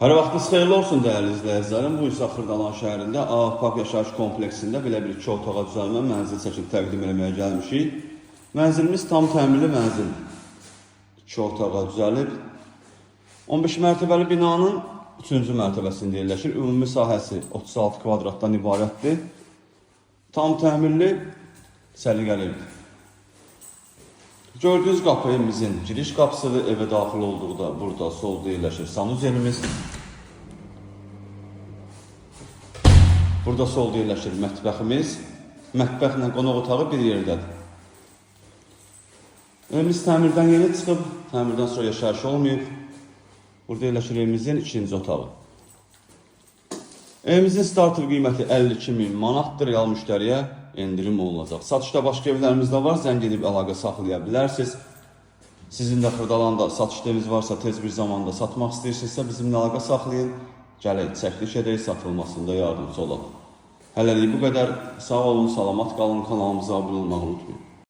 Hər vaxtınız xeyirli olsun dəyərli izləyicilərim. Bu isə Xırdalan şəhərində Ağappaq yaşayış kompleksində belə bir 2 otağa düzəlmə mənzil çəkib təqdim etməyə gəlmişik. Mənzilimiz tam təmirli mənzil. 2 otağa düzəlib. 15 mərtəbəli binanın 3-cü mərtəbəsində yerləşir. Ümumi sahəsi 36 kvadratdan ibarətdir. Tam təmirli, səliqəlidir. Gördüğünüz qapı evimizin giriş qapısıdır. Evə daxil olduqda burada solda yerləşir sanuzelimiz. Burada solda yerləşir mətbəximiz. Mətbəxlə qonaq otağı bir yerdədir. Evimiz təmirdən yeni çıxıb, təmirdən sonra yaşayış olmayıb. Burada yerləşir evimizin 2-ci otağı. Evimizin starter qiyməti 52.000 manatdır. Real müştəriyə endirim olunacaq. Satışda başqa evlərimizdə var, zəng edib əlaqə saxlaya bilərsiniz. Sizin də Xırdalanda satışlarınız varsa, tez bir zamanda satmaq istəyirsinizsə bizimlə əlaqə saxlayın. Gələk, çəkiliş edək, satılmasında yardımcı olaq. Hələlik bu qədər. Sağ olun, salamat qalın, kanalımıza abunə olmağı unutmayın.